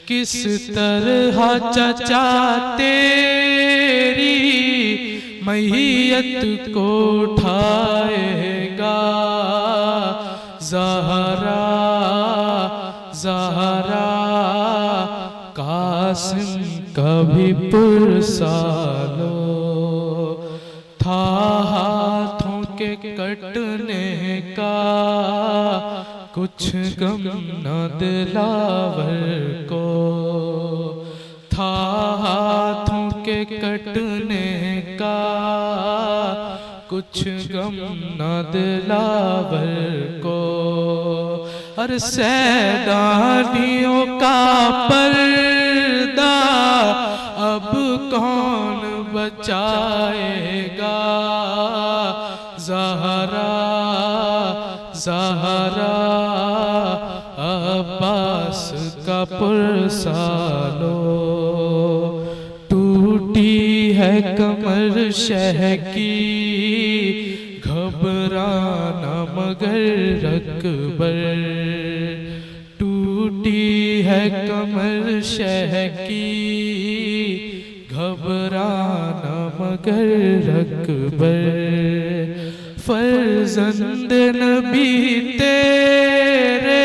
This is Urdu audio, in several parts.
کس طرح چچا تیری میت کو اٹھائے گا زہرا زہرا قاسم کبھی پرسالو تھا ہاتھوں کے کٹنے کا کچھ غم نہ دلاور کو تھا ہاتھوں کے کٹنے کا کچھ غم نہ دلاور کو ہر سیدانیوں کا پردہ اب کون بچائے گا زہرا زہرا عباس کا پرسالو ٹوٹی ہے کمر شہ کی گھبرانا مگر اکبر ٹوٹی ہے کمر شہ کی گھبرانا مگر اکبر فرزند نبی تیرے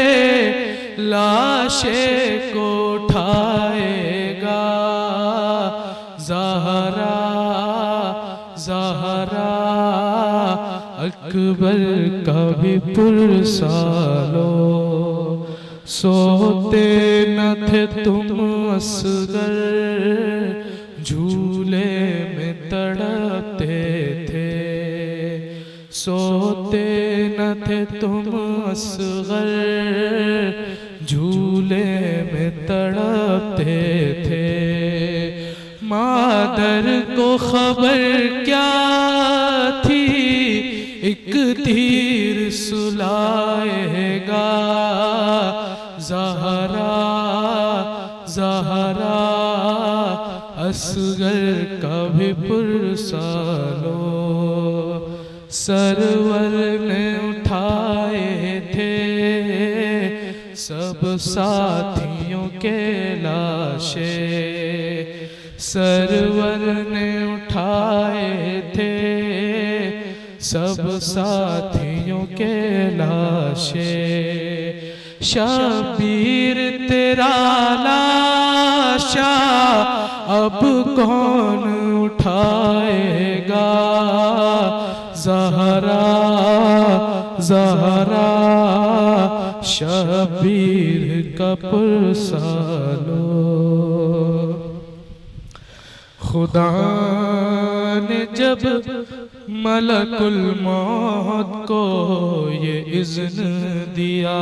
لاشے کو اٹھائے گا زہرا زہرا اکبر کا بھی پرسالو سوتے نہ تھے تم اصغر جھولے میں تڑپتے تھے سوتے نہ تھے تم اصغر جھولے میں تڑپتے تھے مادر کو خبر کیا تھی ایک تیر سلائے گا زہرا زہرا اصغر کا بھی پرسالو سرور نے اٹھائے تھے سب ساتھیوں کے لاشیں سرور نے اٹھائے تھے سب ساتھیوں کے لاشیں شبیر تیرا لاشا اب کون اٹھائے گا زہرا زہرا شبیر کا پرسالو خدا نے جب ملک الموت کو یہ اذن دیا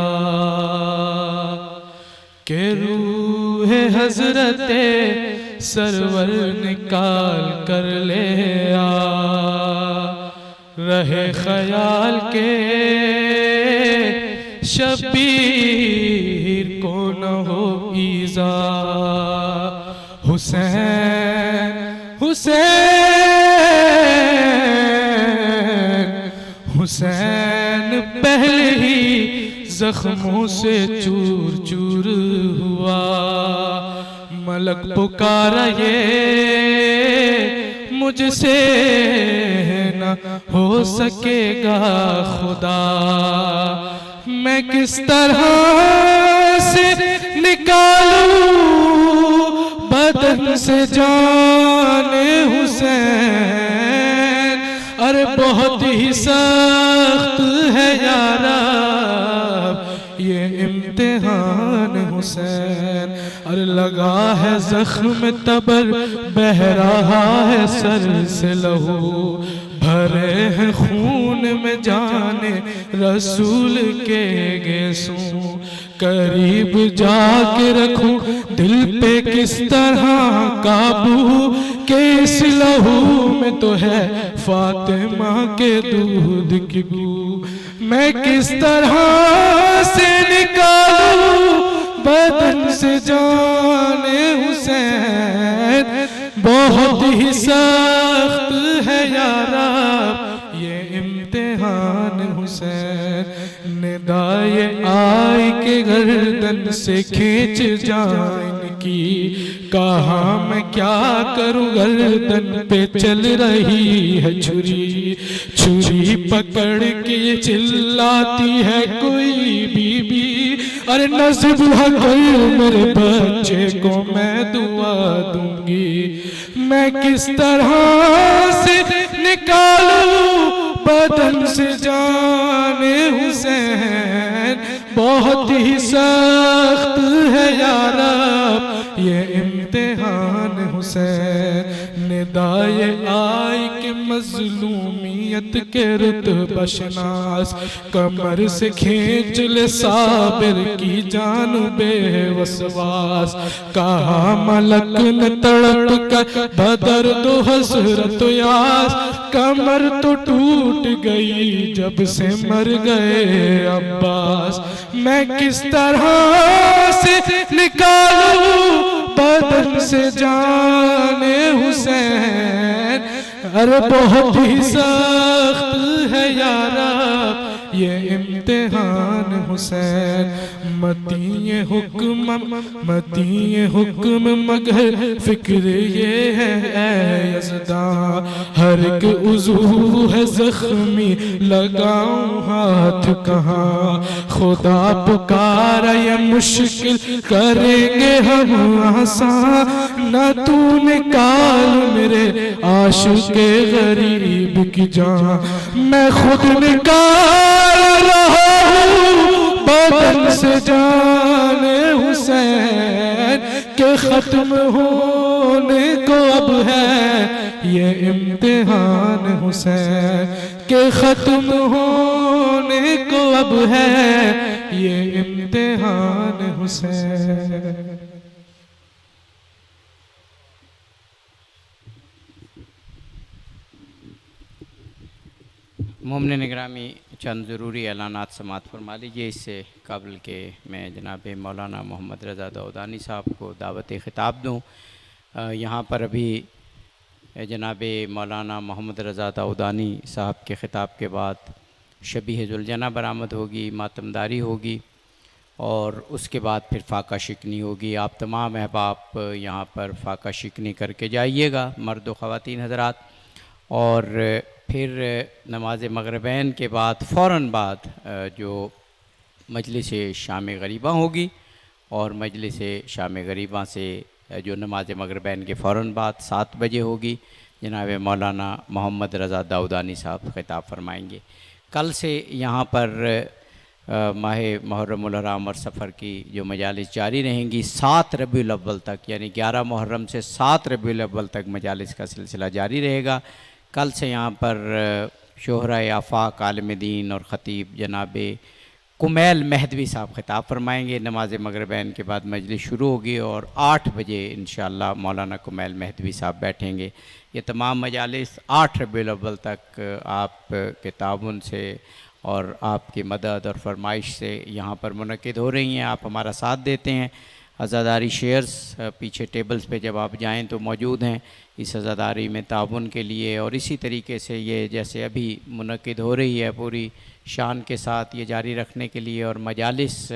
کہ روح حضرت سرور نکال کر لے آ رہے خیال کے شبیر کو نہ ہو ایذا حسین حسین حسین پہلے ہی زخموں سے چور چور ہوا ملک پکارا یہ مجھ سے نہ ہو سکے گا خدا میں کس طرح سے نکالوں بدن سے جان حسین ارے بہت ہی سخت ہے یا رب یہ امتحان حسین ارے لگا ہے زخم تبر بہہ رہا ہے سر سے لہو بھرے ہیں خون میں جانے رسول کے گیسوں قریب جا کے رکھوں دل پہ کس طرح قابو کہ اس لہو میں تو ہے فاطمہ کے دودھ کی بو میں کس طرح سے نکالوں بدن سے جان حسین بہت ہی سخت ہے یا رب یہ امتحان حسین ندائے آئی کے گردن سے کھینچ جائیں کی، کہاں میں کیا کروں گردن پہ چل رہی ہے چھری، چھری پکڑ کے چلاتی ہے کوئی بی بی، ارے نصب کوئی میرے بچے کو میں دعا دوں گی، میں کس طرح سے نکالوں بدن سے جان حسین، بہت ہی سخت ہے یا رب یہ امتحان حسین، ندائے آئی کہ مظلومیت کے رتبہ شناس، کمر سے کھینچ لے صابر کی جان بے وسواس، کہا ملک نے تڑپ کر بدرد و حسرت و یاس، کمر تو ٹوٹ گئی جب سے مر گئے عباس، میں کس طرح سے نکالوں بدن سے جان حسین، ارے بہت ہی سخت ہے یا رب یہ امتحان حسین، متی حکم مگر فکر یہ ہے اے یزداں، ہر ایک عضو ہے زخمی لگاؤں ہاتھ کہاں، خدا پکارا یہ مشکل کریں گے ہم آسان، نہ تو نکال میرے عاشق غریب کی جان، میں خود نکال رہا ہوں بدن سے جان حسین، کہ ختم ہونے کو اب ہے یہ امتحان حسین، کہ ختم ہونے کو اب ہے یہ امتحان حسین۔ مومنین گرامی، چند ضروری اعلانات سماعت فرما لیجیے۔ اس سے قبل کہ میں جناب مولانا محمد رضا داؤدانی صاحب کو دعوت خطاب دوں، یہاں پر ابھی جناب مولانا محمد رضا داؤدانی صاحب کے خطاب کے بعد شبیہ ذوالجناح برآمد ہوگی، ماتمداری ہوگی، اور اس کے بعد پھر فاقہ شکنی ہوگی۔ آپ تمام احباب یہاں پر فاقہ شکنی کر کے جائیے گا، مرد و خواتین حضرات، اور پھر نماز مغربین کے بعد فوراً بعد جو مجلس شام غریبہ ہوگی، اور مجلس شام غریبہ سے جو نماز مغربین کے فوراً بعد 7 بجے ہوگی، جناب مولانا محمد رضا داؤدانی صاحب خطاب فرمائیں گے۔ کل سے یہاں پر ماہ محرم الحرام اور سفر کی جو مجالس جاری رہیں گی، 7 ربیع الاول تک، یعنی 11 محرم سے 7 ربیع الاول تک مجالس کا سلسلہ جاری رہے گا۔ کل سے یہاں پر شہرائے آفاق عالم دین اور خطیب جناب کمیل مہدوی صاحب خطاب فرمائیں گے۔ نماز مغربین کے بعد مجلس شروع ہوگی اور 8 بجے انشاءاللہ مولانا کمیل مہدوی صاحب بیٹھیں گے۔ یہ تمام مجالس 8 ربیع الاول تک آپ کے تعاون سے اور آپ کی مدد اور فرمائش سے یہاں پر منعقد ہو رہی ہیں۔ آپ ہمارا ساتھ دیتے ہیں۔ عزاداری شیئرز پیچھے ٹیبلز پہ جب آپ جائیں تو موجود ہیں اس عزاداری میں تعاون کے لیے، اور اسی طریقے سے یہ جیسے ابھی منعقد ہو رہی ہے پوری شان کے ساتھ یہ جاری رکھنے کے لیے، اور مجالس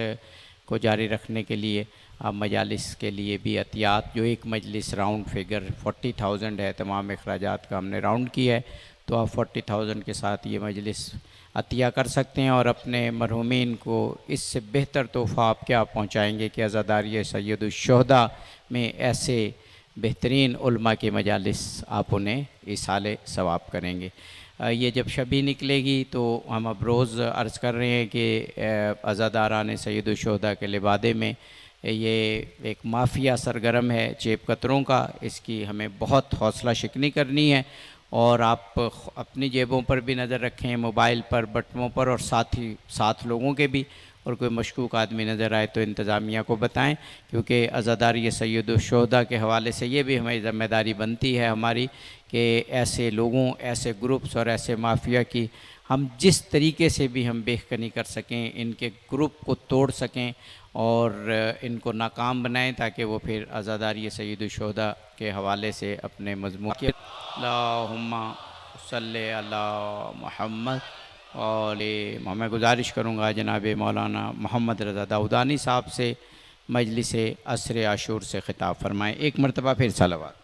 کو جاری رکھنے کے لیے آپ مجالس کے لیے بھی عطیات، جو ایک مجلس راؤنڈ فگر 40,000 ہے، تمام اخراجات کا ہم نے راؤنڈ کیا ہے، تو آپ 40,000 کے ساتھ یہ مجلس عطیہ کر سکتے ہیں، اور اپنے مرحومین کو اس سے بہتر تحفہ آپ کیا پہنچائیں گے کہ عزاداری سید الشہداء میں ایسے بہترین علماء کے مجالس آپ انہیں ایصال ثواب کریں گے۔ یہ جب شبی نکلے گی تو ہم اب روز عرض کر رہے ہیں کہ عزاداران سید الشہداء کے لبادے میں یہ ایک مافیا سرگرم ہے چیپ کتروں کا، اس کی ہمیں بہت حوصلہ شکنی کرنی ہے، اور آپ اپنی جیبوں پر بھی نظر رکھیں، موبائل پر، بٹنوں پر، اور ساتھ لوگوں کے بھی، اور کوئی مشکوک آدمی نظر آئے تو انتظامیہ کو بتائیں، کیونکہ عزاداری سید الشہداء کے حوالے سے یہ بھی ہمیں ذمہ داری بنتی ہے ہماری کہ ایسے لوگوں، ایسے گروپس اور ایسے مافیا کی ہم جس طریقے سے بھی ہم بیخکنی کر سکیں، ان کے گروپ کو توڑ سکیں اور ان کو ناکام بنائیں، تاکہ وہ پھر عزاداری سید الشہداء کے حوالے سے اپنے مضمون کے اللہم صلی علی محمد اور میں گزارش کروں گا جناب مولانا محمد رضا داؤدانی صاحب سے مجلس عصر عاشور سے خطاب فرمائیں. ایک مرتبہ پھر صلوات.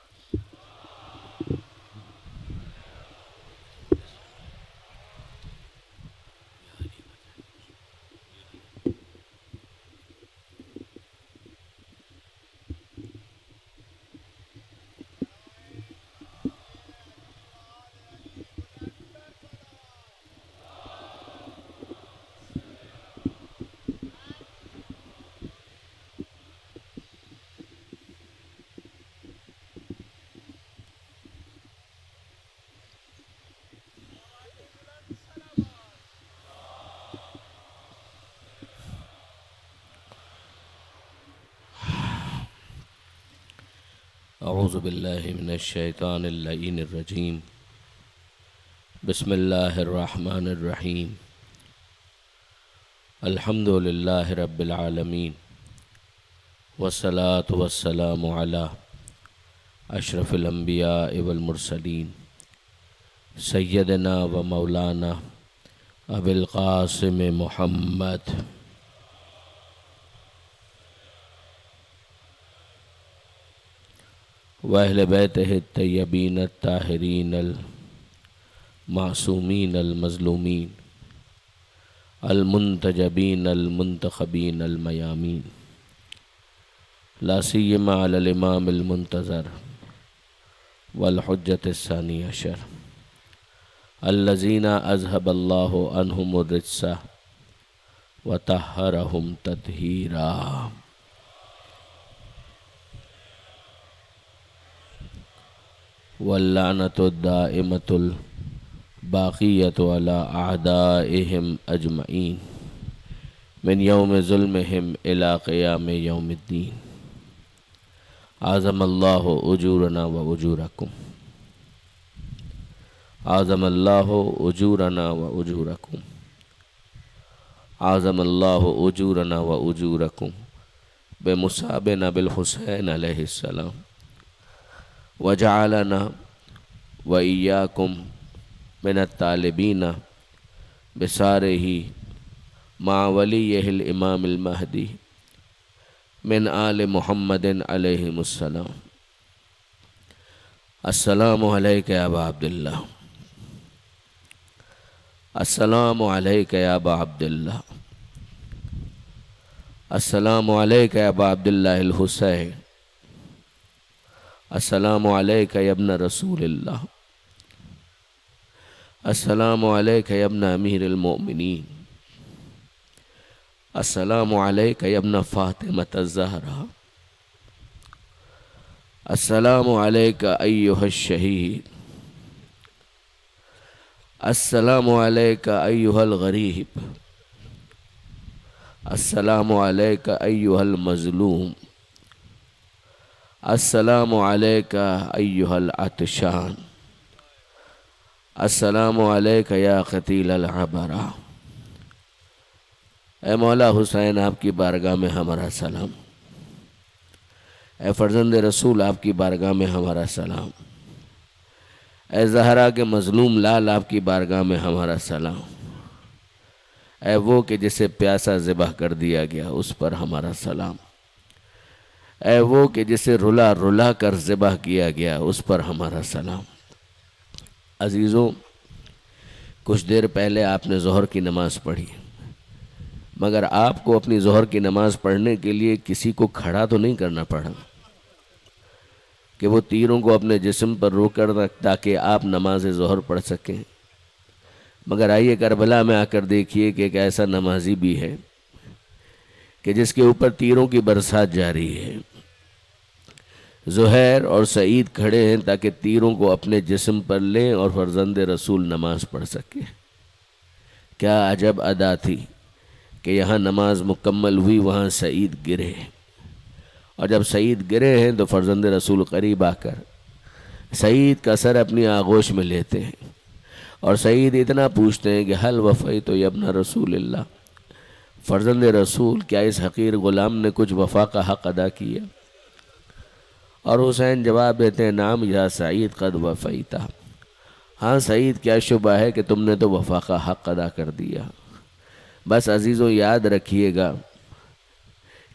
اعوذ باللہ من الشیطان اللعین الرجیم. بسم اللہ الرحمن الرحیم. الحمد للہ رب العالمین والصلاة والسلام علی اشرف الانبیاء والمرسلین سیدنا و مولانا ابی القاسم محمد وأہل بیتہ الطیبین الطاہرین المعصومین المظلومین المنتجبین المنتخبین المیامین لا سیما علی الامام المنتظر والحجۃ الثانی عشر الذین اذهب اللہ عنہم الرجس وطہرہم تطہیرا. واللعنة الدائمة الباقية على أعدائهم أجمعين من يوم ظلمهم إلى قيام يوم الدين. أعظم الله أجورنا وأجوركم. أعظم الله أجورنا وأجوركم. أعظم الله أجورنا وأجوركم بمصابنا بالحسين عليه السلام. وجعلنا وإياكم من الطالبين بساره مع وليه الإمام المهدي من آل محمد عليهم السلام. السلام عليك يا أبا عبد الله. السلام عليك يا أبا عبد الله. السلام عليك يا أبا عبد الله الحسين. السلام عليك يا ابن رسول الله. السلام عليك يا ابن أمير المؤمنين. السلام عليك يا ابن فاطمة الزهراء. السلام عليك أيها الشهيد. السلام عليك أيها الغريب. السلام عليك أيها المظلوم. السلام عليك أيها العطشان. السلام عليك يا قتيل العبرة. اے مولا حسین آپ کی بارگاہ میں ہمارا سلام. اے فرزند رسول آپ کی بارگاہ میں ہمارا سلام. اے زہرا کے مظلوم لال آپ کی بارگاہ میں ہمارا سلام. اے وہ کہ جسے پیاسا ذبح کر دیا گیا اس پر ہمارا سلام. اے وہ کہ جسے رلا رلا کر ذبح کیا گیا اس پر ہمارا سلام. عزیزوں، کچھ دیر پہلے آپ نے ظہر کی نماز پڑھی، مگر آپ کو اپنی ظہر کی نماز پڑھنے کے لیے کسی کو کھڑا تو نہیں کرنا پڑا کہ وہ تیروں کو اپنے جسم پر رو کر رکھ تاکہ آپ نماز ظہر پڑھ سکیں. مگر آئیے کربلا میں آ کر دیکھیے کہ ایک ایسا نمازی بھی ہے کہ جس کے اوپر تیروں کی برسات جاری ہے. زہیر اور سعید کھڑے ہیں تاکہ تیروں کو اپنے جسم پر لیں اور فرزند رسول نماز پڑھ سکے. کیا عجب ادا تھی کہ یہاں نماز مکمل ہوئی، وہاں سعید گرے، اور جب سعید گرے ہیں تو فرزند رسول قریب آ کر سعید کا سر اپنی آغوش میں لیتے ہیں اور سعید اتنا پوچھتے ہیں کہ حل وفیت یا ابن رسول اللہ، فرزند رسول کیا اس حقیر غلام نے کچھ وفا کا حق ادا کیا؟ اور حسین جواب دیتے ہیں نعم یا سعید قد وفیتا. ہاں سعید، کیا شبہ ہے کہ تم نے تو وفا کا حق ادا کر دیا۔ بس عزیزوں یاد رکھیے گا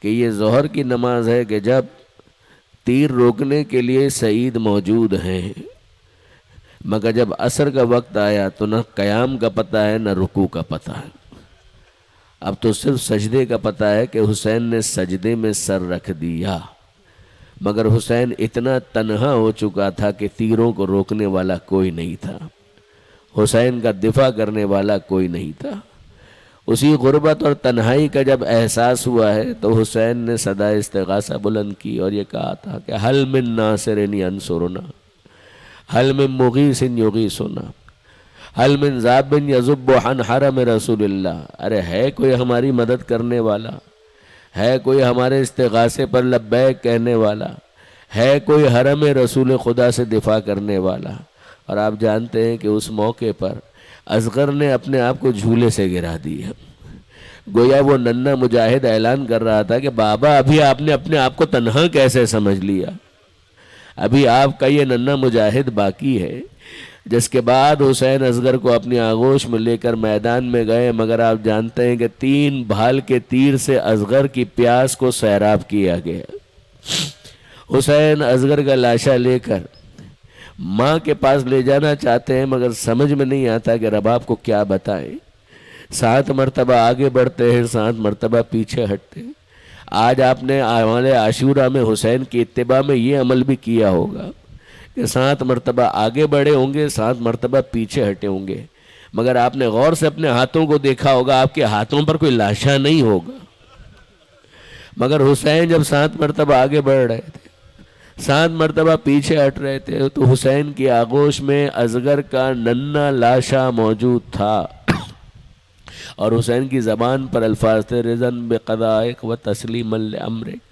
کہ یہ ظہر کی نماز ہے کہ جب تیر روکنے کے لیے سعید موجود ہیں، مگر جب عصر کا وقت آیا تو نہ قیام کا پتہ ہے نہ رکوع کا پتہ ہے۔ اب تو صرف سجدے کا پتہ ہے کہ حسین نے سجدے میں سر رکھ دیا، مگر حسین اتنا تنہا ہو چکا تھا کہ تیروں کو روکنے والا کوئی نہیں تھا، حسین کا دفاع کرنے والا کوئی نہیں تھا۔ اسی غربت اور تنہائی کا جب احساس ہوا ہے تو حسین نے صدا استغاثہ بلند کی اور یہ کہا تھا کہ حل من ناصر ینصرنا، حل من مغیث یغیثنا، حل من ذاب یذب عن حرم رسول اللہ۔ ارے ہے کوئی ہماری مدد کرنے والا؟ ہے کوئی ہمارے استغاثے پر لبیک کہنے والا؟ ہے کوئی حرم رسول خدا سے دفاع کرنے والا؟ اور آپ جانتے ہیں کہ اس موقع پر اصغر نے اپنے آپ کو جھولے سے گرا دیا، گویا وہ ننھا مجاہد اعلان کر رہا تھا کہ بابا ابھی آپ نے اپنے آپ کو تنہا کیسے سمجھ لیا؟ ابھی آپ کا یہ ننھا مجاہد باقی ہے۔ جس کے بعد حسین اصغر کو اپنی آغوش میں لے کر میدان میں گئے، مگر آپ جانتے ہیں کہ 3 بھال کے تیر سے اصغر کی پیاس کو سیراب کیا گیا۔ حسین اصغر کا لاشا لے کر ماں کے پاس لے جانا چاہتے ہیں، مگر سمجھ میں نہیں آتا کہ رباب کو کیا بتائیں۔ 7 مرتبہ آگے بڑھتے ہیں، 7 مرتبہ پیچھے ہٹتے ہیں۔ آج آپ نے اعمال عاشورہ میں حسین کی اتباع میں یہ عمل بھی کیا ہوگا کہ 7 مرتبہ آگے بڑھے ہوں گے، 7 مرتبہ پیچھے ہٹے ہوں گے، مگر آپ نے غور سے اپنے ہاتھوں کو دیکھا ہوگا، آپ کے ہاتھوں پر کوئی لاشا نہیں ہوگا۔ مگر حسین جب 7 مرتبہ آگے بڑھ رہے تھے، 7 مرتبہ پیچھے ہٹ رہے تھے، تو حسین کی آغوش میں اصغر کا ننھا لاشا موجود تھا، اور حسین کی زبان پر الفاظ تھے رضاً بقضائک و تسلیما لامرک،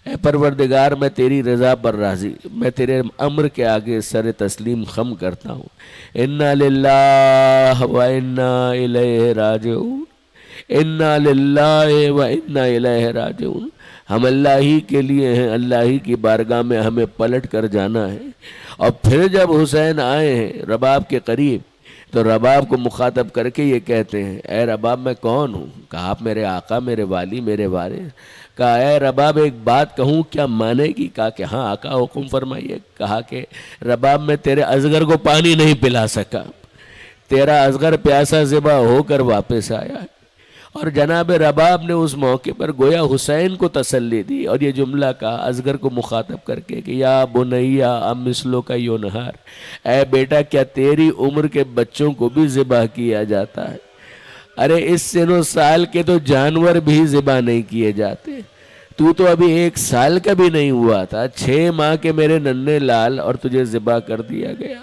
اے پروردگار میں تیری رضا پر راضی، میں تیرے امر کے آگے سر تسلیم خم کرتا ہوں۔ انا للہ و انا الیہ راجعون، انا للہ و انا الیہ راجعون، ہم اللہ ہی کے لیے ہیں، اللہ ہی کی بارگاہ میں ہمیں پلٹ کر جانا ہے۔ اور پھر جب حسین آئے ہیں رباب کے قریب تو رباب کو مخاطب کر کے یہ کہتے ہیں، اے رباب میں کون ہوں؟ کہا آپ میرے آقا، میرے والی، میرے وارث۔ کہا اے رباب ایک بات کہوں، کیا مانے گی؟ کہا کہ ہاں آقا حکم فرمائیے۔ کہا کہ رباب میں تیرے اصغر کو پانی نہیں پلا سکا، تیرا اصغر پیاسا ذبح ہو کر واپس آیا ہے۔ اور جناب رباب نے اس موقع پر گویا حسین کو تسلی دی اور یہ جملہ کہا اصغر کو مخاطب کر کے کہ یا بنیا ام مثلو کا یونہار، اے بیٹا کیا تیری عمر کے بچوں کو بھی ذبح کیا جاتا ہے؟ ارے اس سن و سال کے تو جانور بھی ذبح نہیں کیے جاتے، تو ابھی 1 سال کا بھی نہیں ہوا تھا، 6 ماہ کے میرے ننھے لال، اور تجھے ذبح کر دیا گیا۔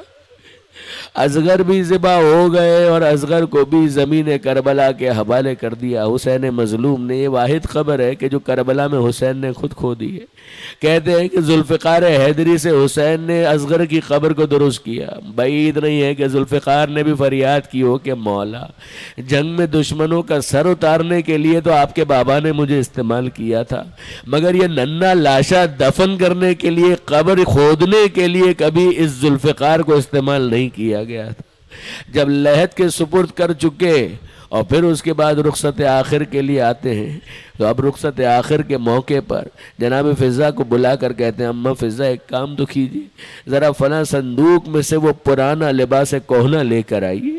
اصغر بھی ذبح ہو گئے اور اصغر کو بھی زمین کربلا کے حوالے کر دیا حسین مظلوم نے۔ یہ واحد خبر ہے کہ جو کربلا میں حسین نے خود کھو دی ہے۔ کہتے ہیں کہ ذوالفقار حیدری سے حسین نے اصغر کی قبر کو درست کیا۔ بعید نہیں ہے کہ ذوالفقار نے بھی فریاد کی ہو کہ مولا جنگ میں دشمنوں کا سر اتارنے کے لیے تو آپ کے بابا نے مجھے استعمال کیا تھا، مگر یہ ننھا لاشا دفن کرنے کے لیے، قبر کھودنے کے لیے کبھی اس ذوالفقار کو استعمال نہیں کیا گیا تھا۔ جب لحد کے سپرد کر چکے اور پھر اس کے بعد رخصت آخر کے لیے آتے ہیں، تو اب رخصت آخر کے موقع پر جناب فضا کو بلا کر کہتے ہیں اماں فضا ایک کام تو کیجیے، ذرا فلاں صندوق میں سے وہ پرانا لباس کہنا لے کر آئیے۔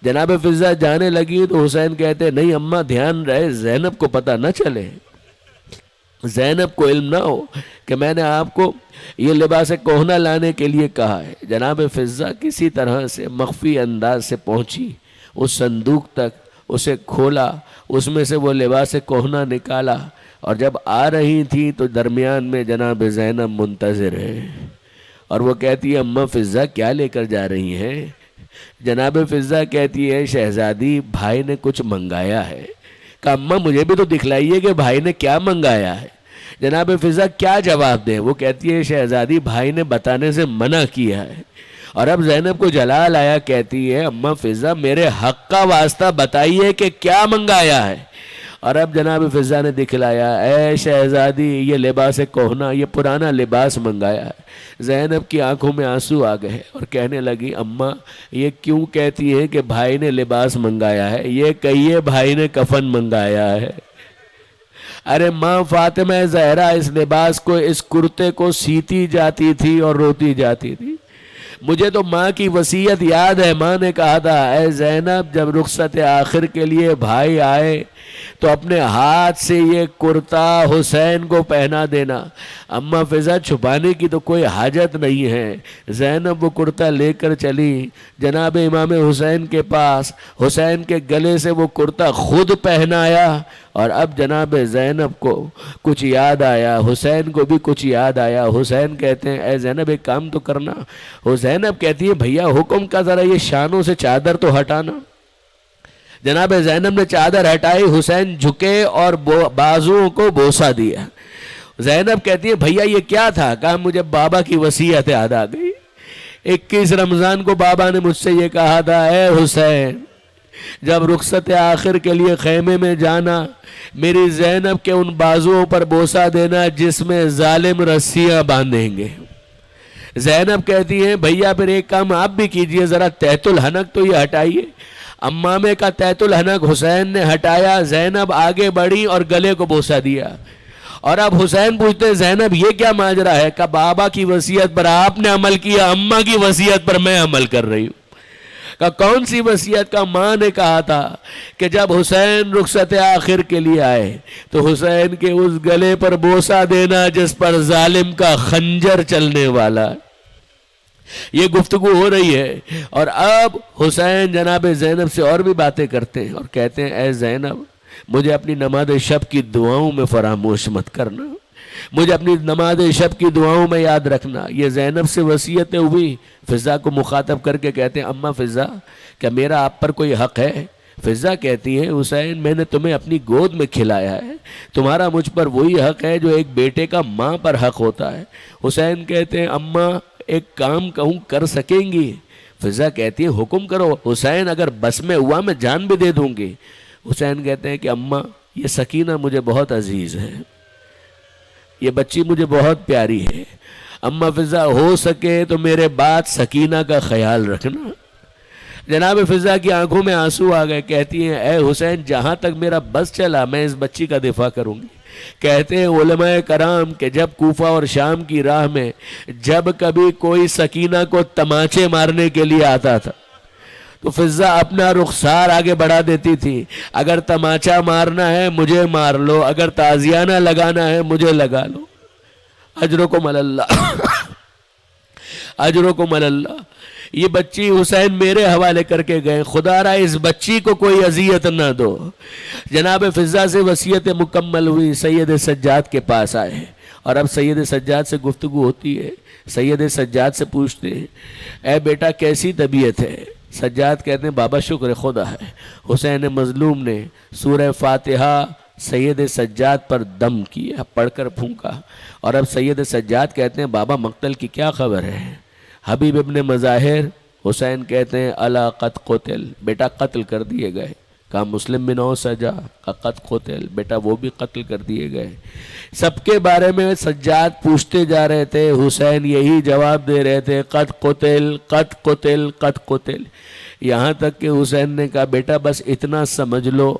جناب فضا جانے لگی تو حسین کہتے ہیں نہیں اماں دھیان رہے زینب کو پتہ نہ چلے، زینب کو علم نہ ہو کہ میں نے آپ کو یہ لباس کہنا لانے کے لیے کہا ہے۔ جناب فضا کسی طرح سے مخفی انداز سے پہنچی اس صندوق تک، اسے کھولا، اس میں سے وہ لباس کہنا نکالا، اور جب آ رہی تھی تو درمیان میں جناب زینب منتظر ہے، اور وہ کہتی ہے اماں فضا کیا لے کر جا رہی ہیں؟ جناب فضا کہتی ہے شہزادی بھائی نے کچھ منگایا ہے۔ کہ اماں مجھے بھی تو دکھلائیے کہ بھائی نے کیا منگایا ہے۔ جناب فضا کیا جواب دیں؟ وہ کہتی ہے شہزادی بھائی نے بتانے سے منع کیا ہے۔ اور اب زینب کو جلال آیا، کہتی ہے اماں فضا میرے حق کا واسطہ بتائیے کہ کیا منگایا ہے۔ اور اب جناب فضا نے دکھلایا، اے شہزادی یہ لباس کوہنا، یہ پرانا لباس منگایا ہے۔ زینب کی آنکھوں میں آنسو آ گئے اور کہنے لگی اماں یہ کیوں کہتی ہے کہ بھائی نے لباس منگایا ہے؟ یہ کہیے بھائی نے کفن منگایا ہے۔ ارے ماں فاطمہ زہرا اس لباس کو، اس کرتے کو سیتی جاتی تھی اور روتی جاتی تھی۔ مجھے تو ماں کی وصیت یاد ہے، ماں نے کہا تھا اے زینب جب رخصت آخر کے لیے بھائی آئے تو اپنے ہاتھ سے یہ کرتا حسین کو پہنا دینا۔ اماں فضا چھپانے کی تو کوئی حاجت نہیں ہے۔ زینب وہ کرتا لے کر چلی جناب امام حسین کے پاس، حسین کے گلے سے وہ کرتا خود پہنایا، اور اب جناب زینب کو کچھ یاد آیا، حسین کو بھی کچھ یاد آیا۔ حسین کہتے ہیں اے زینب ایک کام تو کرنا۔ زینب کہتی ہے بھیا حکم کا، ذرا یہ شانوں سے چادر تو ہٹانا۔ جناب زینب نے چادر ہٹائی، حسین جھکے اور بازوؤں کو بوسہ دیا۔ زینب کہتی ہے بھیا یہ کیا تھا؟ کہا مجھے بابا کی وصیت یاد آ گئی۔ 21 رمضان کو بابا نے مجھ سے یہ کہا تھا اے حسین جب رخصت آخر کے لیے خیمے میں جانا میری زینب کے ان بازوؤں پر بوسہ دینا جس میں ظالم رسیاں باندھیں گے۔ زینب کہتی ہے بھیا پھر ایک کام آپ بھی کیجئے، ذرا تحت الحنک تو یہ ہٹائیے۔ امامے کا تحت الحنک حسین نے ہٹایا، زینب آگے بڑھی اور گلے کو بوسہ دیا۔ اور اب حسین پوچھتے زینب یہ کیا ماجرا ہے؟ کہ بابا کی وصیت پر آپ نے عمل کیا، اماں کی وصیت پر میں عمل کر رہی ہوں۔ کہ کون سی وصیت؟ کا ماں نے کہا تھا کہ جب حسین رخصت آخر کے لیے آئے تو حسین کے اس گلے پر بوسہ دینا جس پر ظالم کا خنجر چلنے والا۔ یہ گفتگو ہو رہی ہے اور اب حسین جناب زینب سے اور بھی باتیں کرتے ہیں اور کہتے ہیں اے زینب مجھے اپنی نماز شب کی دعاؤں میں فراموش مت کرنا، مجھے اپنی نماز شب کی دعاؤں میں یاد رکھنا۔ یہ زینب سے وصیتیں ہوئی۔ فضا کو مخاطب کر کے کہتے ہیں اماں فضا کیا میرا آپ پر کوئی حق ہے؟ فضا کہتی ہے حسین میں نے تمہیں اپنی گود میں کھلایا ہے، تمہارا مجھ پر وہی حق ہے جو ایک بیٹے کا ماں پر حق ہوتا ہے۔ حسین کہتے ہیں اماں ایک کام کہوں کر سکیں گی؟ فضا کہتی ہے حکم کرو، حسین اگر بس میں ہوا میں جان بھی دے دوں گی۔ حسین کہتے ہیں کہ اماں یہ سکینہ مجھے بہت عزیز ہے، یہ بچی مجھے بہت پیاری ہے، اماں فضا ہو سکے تو میرے بعد سکینہ کا خیال رکھنا۔ جناب فضا کی آنکھوں میں آنسو آ گئے، کہتی ہیں اے حسین جہاں تک میرا بس چلا میں اس بچی کا دفاع کروں گی۔ کہتے ہیں علماء کرام کہ جب کوفہ اور شام کی راہ میں جب کبھی کوئی سکینہ کو تماچے مارنے کے لیے آتا تھا تو فضا اپنا رخسار آگے بڑھا دیتی تھی، اگر تماچا مارنا ہے مجھے مار لو، اگر تازیانہ لگانا ہے مجھے لگا لو، اجرکم علی اللہ اجرکم علی اللہ۔ یہ بچی حسین میرے حوالے کر کے گئے، خدا را اس بچی کو کوئی اذیت نہ دو۔ جناب فضا سے وصیت مکمل ہوئی، سید سجاد کے پاس آئے اور اب سید سجاد سے گفتگو ہوتی ہے۔ سید سجاد سے پوچھتے ہیں اے بیٹا کیسی طبیعت ہے؟ سجاد کہتے ہیں بابا شکر خدا ہے۔ حسین مظلوم نے سورہ فاتحہ سید سجاد پر دم کیا، پڑھ کر پھونکا، اور اب سید سجاد کہتے ہیں بابا مقتل کی کیا خبر ہے؟ حبیب ابن مظاہر حسین کہتے ہیں الا قد قتل، بیٹا قتل کر دیے گئے۔ کہا مسلم بن سجا کا قد قتل، بیٹا وہ بھی قتل کر دیے گئے۔ سب کے بارے میں سجاد پوچھتے جا رہے تھے، حسین یہی جواب دے رہے تھے قد قتل قد قتل قد قتل، یہاں تک کہ حسین نے کہا بیٹا بس اتنا سمجھ لو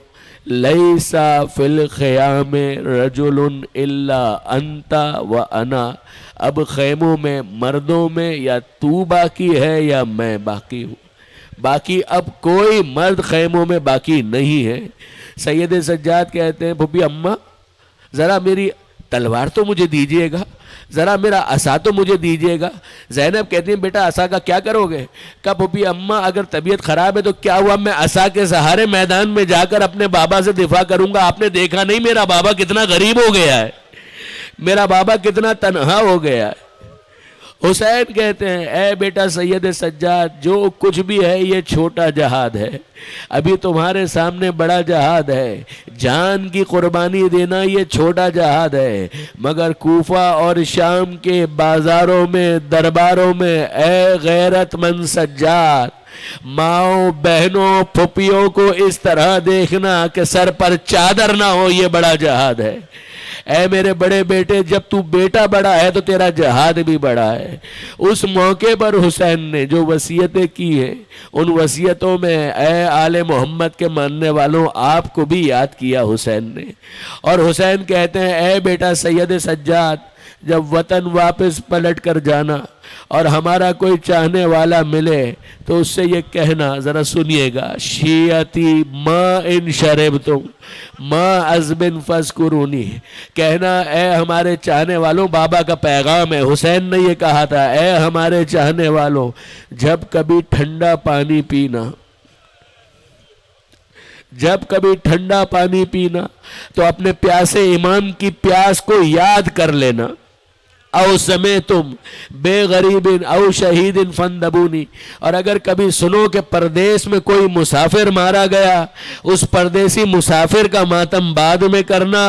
لیسا فی الخیام رجل الا انت و انا، اب خیموں میں مردوں میں یا تو باقی ہے یا میں باقی ہوں، باقی اب کوئی مرد خیموں میں باقی نہیں ہے۔ سید سجاد کہتے ہیں پھوپھی اماں ذرا میری تلوار تو مجھے دیجئے گا، ذرا میرا عصا تو مجھے دیجئے گا۔ زینب کہتی ہیں بیٹا عصا کا کیا کرو گے؟ کہا پھوپھی اماں اگر طبیعت خراب ہے تو کیا ہوا، میں عصا کے سہارے میدان میں جا کر اپنے بابا سے دفاع کروں گا۔ آپ نے دیکھا نہیں میرا بابا کتنا غریب ہو گیا ہے، میرا بابا کتنا تنہا ہو گیا ہے۔ حسین کہتے ہیں اے بیٹا سید سجاد، جو کچھ بھی ہے یہ چھوٹا جہاد ہے، ابھی تمہارے سامنے بڑا جہاد ہے، جان کی قربانی دینا یہ چھوٹا جہاد ہے، مگر کوفہ اور شام کے بازاروں میں، درباروں میں، اے غیرت مند سجاد، ماؤں بہنوں پھپھیوں کو اس طرح دیکھنا کہ سر پر چادر نہ ہو، یہ بڑا جہاد ہے۔ اے میرے بڑے بیٹے، جب تو بیٹا بڑا ہے تو تیرا جہاد بھی بڑا ہے۔ اس موقع پر حسین نے جو وصیتیں کی ہیں، ان وصیتوں میں اے آل محمد کے ماننے والوں آپ کو بھی یاد کیا حسین نے۔ اور حسین کہتے ہیں اے بیٹا سید سجاد، جب وطن واپس پلٹ کر جانا اور ہمارا کوئی چاہنے والا ملے تو اس سے یہ کہنا، ذرا سنیے گا، شیعتی ما ان شربتم ما عذب فاذکرونی، کہنا اے ہمارے چاہنے والوں، بابا کا پیغام ہے، حسین نے یہ کہا تھا، اے ہمارے چاہنے والوں، جب کبھی ٹھنڈا پانی پینا، جب کبھی ٹھنڈا پانی پینا تو اپنے پیاسے امام کی پیاس کو یاد کر لینا، او سمیتم بے غریب او شہید فندبونی، اور اگر کبھی سنو کہ پردیس میں کوئی مسافر مارا گیا، اس پردیسی مسافر کا ماتم بعد میں کرنا،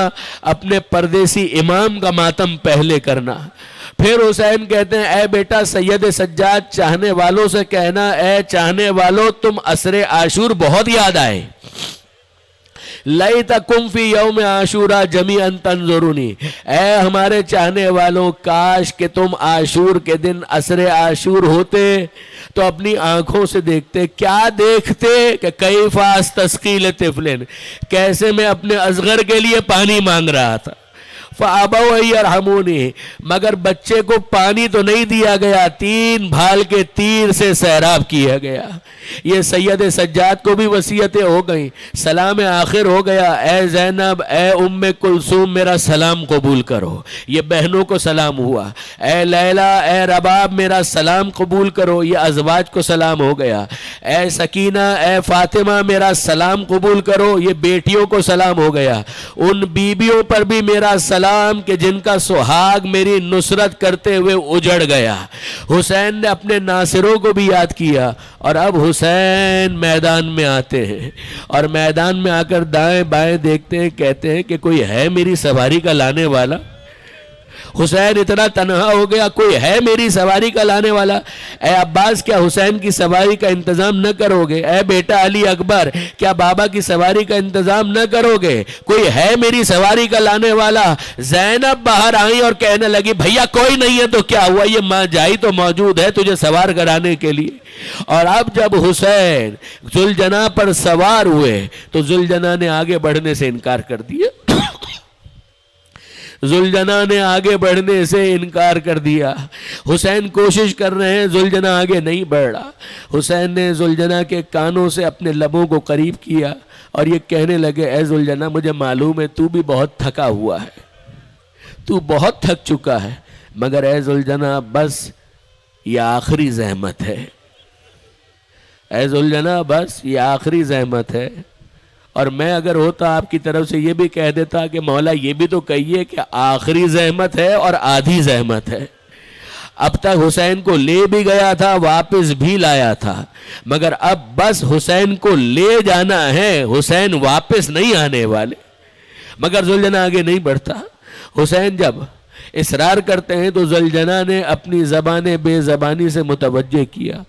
اپنے پردیسی امام کا ماتم پہلے کرنا۔ پھر حسین کہتے ہیں اے بیٹا سید سجاد، چاہنے والوں سے کہنا، اے چاہنے والوں، تم عصر عاشور بہت یاد آئے، لیتکم فی یوم عاشورا جمیعا تنظرونی، اے ہمارے چاہنے والوں، کاش کہ تم عاشور کے دن عصر عاشور ہوتے تو اپنی آنکھوں سے دیکھتے۔ کیا دیکھتے؟ کہ کیف استسقی لطفل، کیسے میں اپنے اصغر کے لیے پانی مانگ رہا تھا، فَأَبَوْا أَن يَرْحَمُونِي، مگر بچے کو پانی تو نہیں دیا گیا، 3 بھال کے تیر سے سیراب کیا گیا۔ یہ سید سجاد کو بھی وصیتیں ہو گئیں، سلام آخر ہو گیا، اے زینب، اے ام کلثوم، میرا سلام قبول کرو، یہ بہنوں کو سلام ہوا، اے لیلہ، اے رباب، میرا سلام قبول کرو، یہ ازواج کو سلام ہو گیا، اے سکینہ، اے فاطمہ، میرا سلام قبول کرو، یہ بیٹیوں کو سلام ہو گیا، ان بیبیوں پر بھی میرا سلام کہ جن کا سہاگ میری نصرت کرتے ہوئے اجڑ گیا۔ حسین نے اپنے ناصروں کو بھی یاد کیا، اور اب حسین میدان میں آتے ہیں، اور میدان میں آ کر دائیں بائیں دیکھتے ہیں، کہتے ہیں کہ کوئی ہے میری سواری کا لانے والا؟ حسین اتنا تنہا ہو گیا، کوئی ہے میری سواری کا لانے والا؟ اے عباس، کیا حسین کی سواری کا انتظام نہ کرو گے؟ اے بیٹا علی اکبر، کیا بابا کی سواری کا انتظام نہ کرو گے؟ کوئی ہے میری سواری کا لانے والا؟ زینب باہر آئی اور کہنے لگی بھیا کوئی نہیں ہے تو کیا ہوا، یہ ماں جائی تو موجود ہے تجھے سوار کرانے کے لیے۔ اور اب جب حسین ذوالجناح پر سوار ہوئے تو ذوالجناح نے آگے بڑھنے سے انکار کر دیا، ذوالجناح نے آگے بڑھنے سے انکار کر دیا۔ حسین کوشش کر رہے ہیں، ذوالجناح آگے نہیں بڑھ رہا۔ حسین نے ذوالجناح کے کانوں سے اپنے لبوں کو قریب کیا اور یہ کہنے لگے اے ذوالجناح، مجھے معلوم ہے تو بھی بہت تھکا ہوا ہے، تو بہت تھک چکا ہے، مگر اے ذوالجناح بس یہ آخری زحمت ہے، اے ذوالجناح بس یہ آخری زحمت ہے۔ اور میں اگر ہوتا آپ کی طرف سے یہ بھی کہہ دیتا کہ مولا یہ بھی تو کہیے کہ آخری زحمت ہے اور آدھی زحمت ہے۔ اب تک حسین کو لے بھی گیا تھا، واپس بھی لایا تھا، مگر اب بس حسین کو لے جانا ہے، حسین واپس نہیں آنے والے۔ مگر ذوالجناح آگے نہیں بڑھتا۔ حسین جب اصرار کرتے ہیں تو ذوالجناح نے اپنی زبان بے زبانی سے متوجہ کیا۔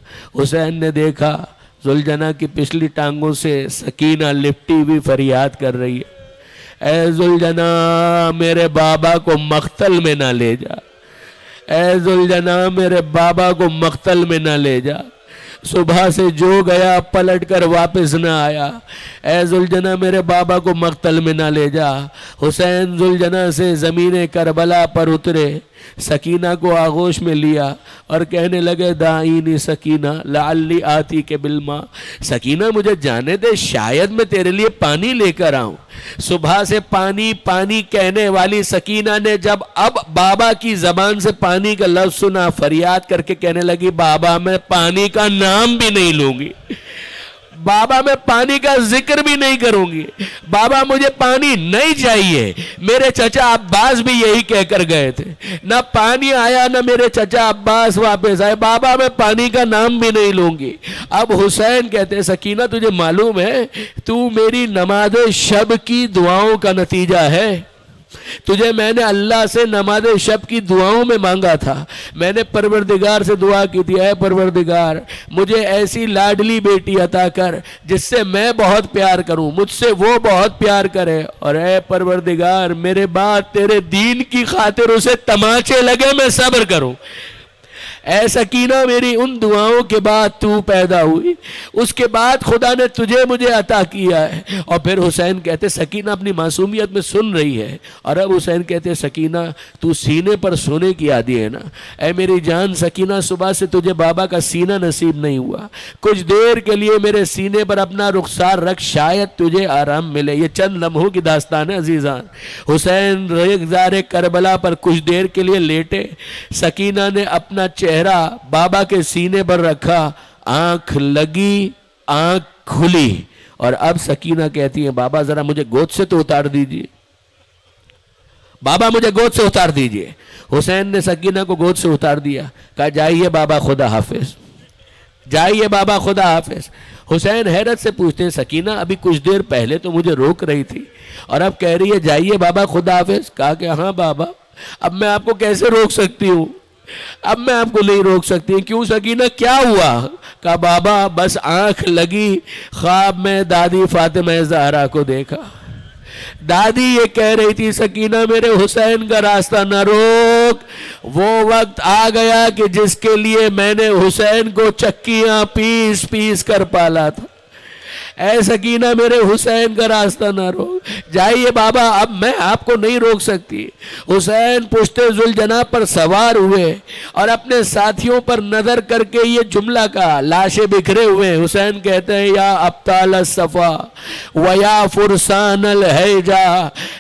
حسین نے دیکھا ذوالجناح کی پچھلی ٹانگوں سے سکینہ لپٹی ہوئی فریاد کر رہی ہے، اے ذوالجناح میرے بابا کو مقتل میں نہ لے جا، اے ذوالجناح میرے بابا کو مقتل میں نہ لے جا۔ صبح سے جو گیا پلٹ کر واپس نہ آیا، اے ذوالجناح میرے بابا کو مقتل میں نہ لے جا۔ حسین ذوالجناح سے زمین کربلا پر اترے، سکینہ کو آغوش میں لیا اور کہنے لگے داعینی سکینہ لعلی آتی کے بالماء، سکینہ مجھے جانے دے، شاید میں تیرے لیے پانی لے کر آؤں۔ صبح سے پانی پانی کہنے والی سکینہ نے جب اب بابا کی زبان سے پانی کا لفظ سنا، فریاد کر کے کہنے لگی بابا میں پانی کا نام بھی نہیں لوں گی، بابا میں پانی کا ذکر بھی نہیں کروں گی، بابا مجھے پانی نہیں چاہیے۔ میرے چچا عباس بھی یہی کہہ کر گئے تھے، نہ پانی آیا نہ میرے چچا عباس واپس آئے، بابا میں پانی کا نام بھی نہیں لوں گی۔ اب حسین کہتے ہیں سکینہ تجھے معلوم ہے تو میری نماز شب کی دعاؤں کا نتیجہ ہے، تجھے میں نے اللہ سے نماز شب کی دعاؤں میں مانگا تھا، میں نے پروردگار سے دعا کی تھی اے پروردگار مجھے ایسی لاڈلی بیٹی عطا کر جس سے میں بہت پیار کروں، مجھ سے وہ بہت پیار کرے، اور اے پروردگار میرے بعد تیرے دین کی خاطر اسے تماچے لگے میں صبر کروں۔ اے سکینہ میری ان دعاؤں کے بعد تو پیدا ہوئی، اس کے بعد خدا نے تجھے مجھے عطا کیا ہے۔ اور پھر حسین کہتے سکینہ اپنی معصومیت میں سن رہی ہے، اور اب حسین کہتے سکینہ تو سینے پر سونے کی عادی ہے نا، اے میری جان سکینہ صبح سے تجھے بابا کا سینہ نصیب نہیں ہوا، کچھ دیر کے لیے میرے سینے پر اپنا رخسار رکھ شاید تجھے آرام ملے۔ یہ چند لمحوں کی داستان ہے عزیزان۔ حسین ریگزار کربلا پر کچھ دیر کے لیے لیٹے، سکینہ نے اپنا چہرہ بابا کے سینے پر رکھا، آنکھ لگی آنکھ کھلی، اور اب سکینہ کہتی ہے بابا ذرا مجھے گود سے تو اتار دیجئے، بابا مجھے گود سے اتار دیجئے۔ حسین نے سکینہ کو گود سے اتار دیا، کہا جائیے بابا خدا حافظ، جائیے بابا خدا حافظ۔ حسین حیرت سے پوچھتے ہیں سکینہ ابھی کچھ دیر پہلے تو مجھے روک رہی تھی اور اب کہہ رہی ہے جائیے بابا خدا حافظ۔ کہا کہ ہاں بابا اب میں آپ کو کیسے روک سکتی ہوں، اب میں آپ کو نہیں روک سکتی۔ کیوں سکینہ کیا ہوا؟ کہا بابا بس آنکھ لگی، خواب میں دادی فاطمہ زہرا کو دیکھا، دادی یہ کہہ رہی تھی سکینہ میرے حسین کا راستہ نہ روک، وہ وقت آ گیا کہ جس کے لیے میں نے حسین کو چکیاں پیس پیس کر پالا تھا، اے سکینہ میرے حسین کا راستہ نہ روک، جائیے بابا اب میں آپ کو نہیں روک سکتی۔ حسین پشت ذوالجناح پر سوار ہوئے اور اپنے ساتھیوں پر نظر کر کے یہ جملہ کہا، لاشیں بکھرے ہوئے، حسین کہتے ہیں یا ابطال الصفا ویا فرسان الحیجا،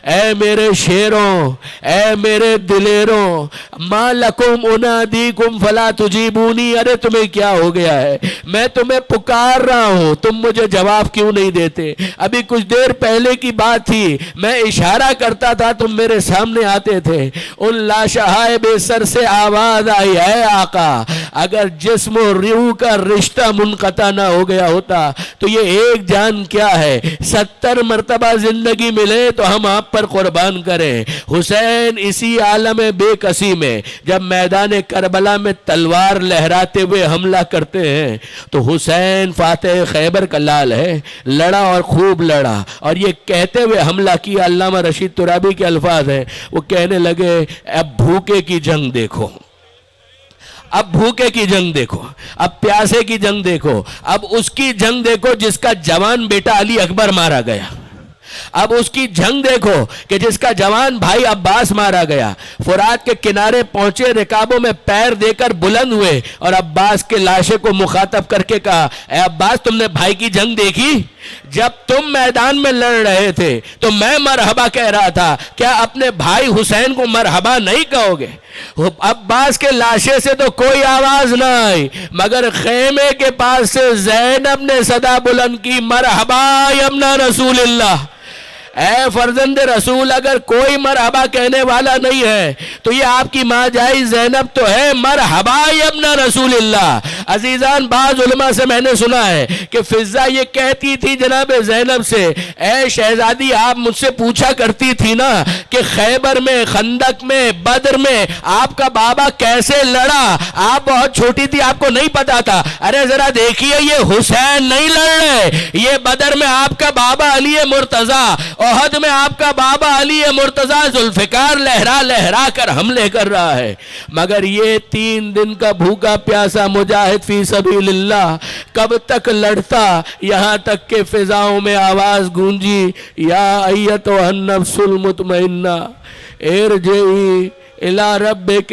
اے میرے شیروں اے میرے دلیروں، ما لکم انادیکم فلا تجیبونی، ارے تمہیں کیا ہو گیا ہے، میں تمہیں پکار رہا ہوں تم مجھے جواب کیوں نہیں دیتے؟ ابھی کچھ دیر پہلے کی بات تھی، میں اشارہ کرتا تھا تم میرے سامنے آتے تھے۔ ان لاشہائے بے سر سے آواز آئی اے آقا اگر جسم و روح کا رشتہ منقطع نہ ہو گیا ہوتا تو یہ ایک جان کیا ہے، 70 مرتبہ زندگی ملے تو ہم آپ پر قربان کریں۔ حسین اسی عالم بے کسی میں جب میدان کربلا میں تلوار لہراتے ہوئے حملہ کرتے ہیں تو حسین فاتح خیبر کا لال ہے، لڑا اور خوب لڑا، اور یہ کہتے ہوئے حملہ کیا۔ علامہ رشید ترابی کے الفاظ ہیں، وہ کہنے لگے اب بھوکے کی جنگ دیکھو، اب بھوکے کی جنگ دیکھو، اب پیاسے کی جنگ دیکھو، اب اس کی جنگ دیکھو جس کا جوان بیٹا علی اکبر مارا گیا، اب اس کی جنگ دیکھو کہ جس کا جوان بھائی عباس مارا گیا۔ فرات کے کنارے پہنچے، رکابوں میں پیر دے کر بلند ہوئے اور عباس کے لاشے کو مخاطب کر کے کہا اے عباس تم نے بھائی کی جنگ دیکھی؟ جب تم میدان میں لڑ رہے تھے تو میں مرحبا کہہ رہا تھا، کیا اپنے بھائی حسین کو مرحبا نہیں کہو گے؟ عباس کے لاشے سے تو کوئی آواز نہ آئی مگر خیمے کے پاس سے زینب نے صدا بلند کی، مرحبا ابن رسول اللہ، اے فرزند رسول اگر کوئی مرحبا کہنے والا نہیں ہے تو یہ آپ کی ماں جائی زینب تو ہے، مرحبا ابن رسول اللہ۔ عزیزان بعض علماء سے میں نے سنا ہے کہ فضہ یہ کہتی تھی جناب زینب سے اے شہزادی آپ مجھ سے پوچھا کرتی تھی نا کہ خیبر میں، خندق میں، بدر میں آپ کا بابا کیسے لڑا، آپ بہت چھوٹی تھی آپ کو نہیں پتا تھا، ارے ذرا دیکھیے یہ حسین نہیں لڑ رہے، یہ بدر میں آپ کا بابا علی مرتضیٰ، احد میں آپ کا بابا علی مرتضیٰ ذوالفقار لہرا لہرا کر حملے کر رہا ہے۔ مگر یہ 3 دن کا بھوکا پیاسا مجاہد فی سبیل اللہ کب تک لڑتا، یہاں تک کہ فضاؤں میں آواز گونجی یا ایتھا النفس المطمئنہ ارجعی الی ربک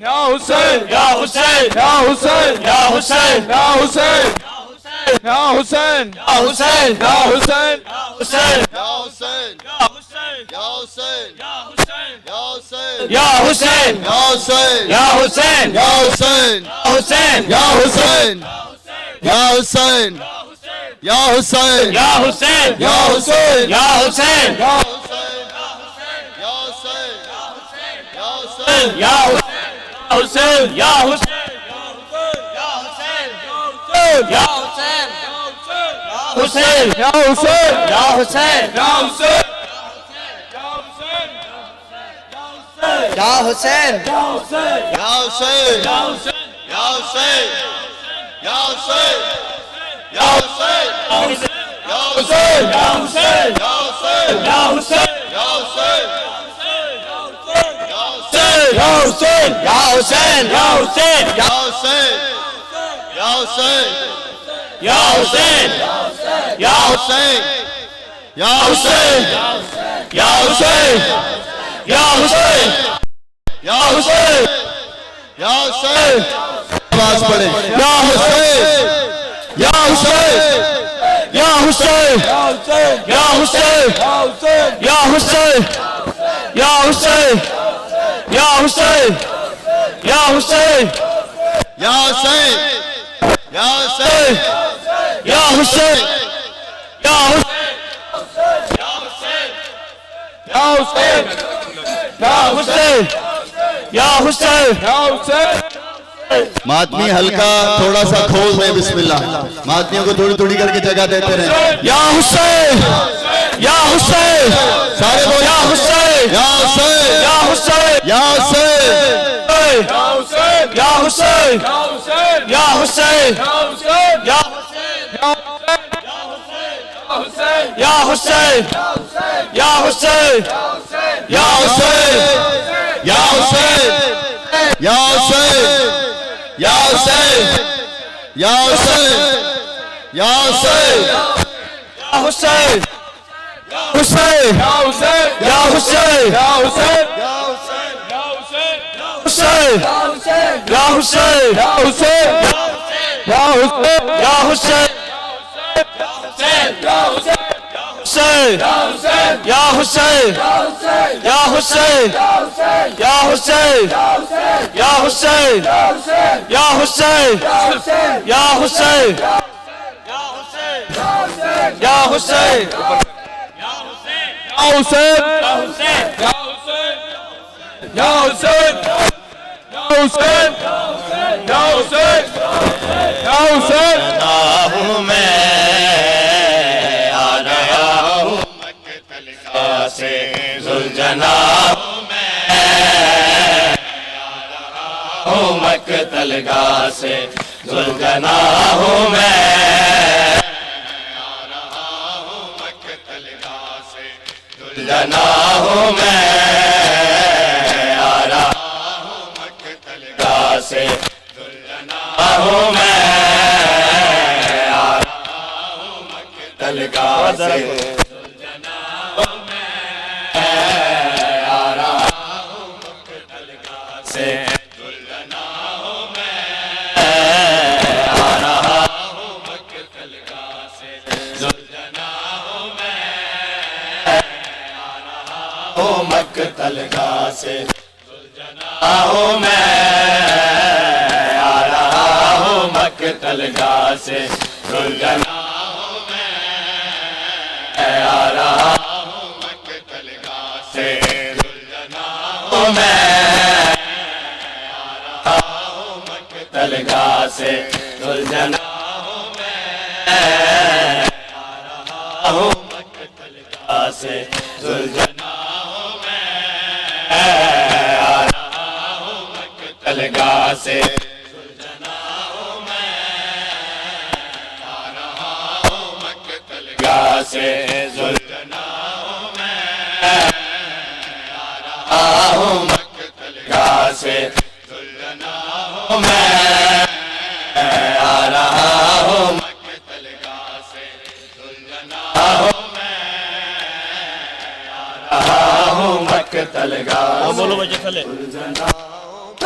یا حسین یا حسین یا حسین یا حسین یا حسین یا حسین یا حسین یا حسین حسین یا حسین یا حسین یا حسین یا حسین یا حسین یا حسین یا حسین یا حسین یا حسین یا حسین یا حسین یا حسین یا حسین یا حسین یا یا حسین حسین یا یا حسین حسین یا حسین یا حسین یا حسین یا حسین یا حسین یا حسین یا حسین یا حسین یا حسین یا حسین یا حسین یا حسین یا حسین یا حسین یا حسین یا حسین یا حسین یا یا حسین حسین یا حسین یا حسین یا حسین یا یا حسین حسین یا حسین یا حسین یا حسین یا حسین آواز پڑے یا حسین یا حسین یا حسین یا حسین یا حسین یا حسین یا حسین یا حسین یا حسین یا حسین یا حسین یا یا حسین حسین یا حسین یا حسین ماتمی ہلکا تھوڑا سا کھول دیں بسم اللہ ماتمیوں کو تھوڑی تھوڑی کر کے جگہ دیتے رہیں یا حسین یا حسین سارے بولو یا حسین یا حسین یا حسین یا حسین یا حسین یا حسین یا یا حسین یا حسین یا حسین یا حسین یا حسین یا حسین یا حسین یا حسین حسین حسین یا حسین یا حسین یا حسین حسین یا حسین یا حسین یا حسین یا حسین یا حسین یا حسین یا حسین یا حسین یا حسین یا حسین یا حسین یا حسین یا حسین یا حسین یا حسین یا حسین ہوں میں آ رہا ہوں مقتل سے ذوالجنا ہوں مقتل گاہ سے ذوالجنا ہوں میں ذوالجنا ہوں میں آ رہا ہوں مقتل گاہ سے ذوالجنا ہوں میں آ رہا ہوں مقتل گاہ سے ذوالجنا ہوں میں آ رہا ہوں مقتل گاہ سے ذوالجنا ہوں میں آ رہا ہوں مقتل گاہ سے ذوالجنا ہوں میں مقتل گاہ سے ذوالجنا ہوں میں آ رہا ہوں مقتل گاہ سے ذوالجنا ہوں میں آ رہا ہوں مقتل گاہ سے ذوالجنا ہوں میں آ رہا ہوں مقتل گاہ سے ذوالجنا ہوں میں آ رہا ہوں مقتل گاہ سے ذوالجنا گاہ سے ذوالجنا ہوں میں آ رہا ہوں مقتل گاہ سے ذوالجنا ہوں میں آ رہا ہوں مقتل گاہ سے ذوالجنا ہوں میں آ رہا ہوں مقتل گاہ سے ذوالجنا ہوں میں آ رہا ہوں مقتل گاہ سے بولو بچے تھلے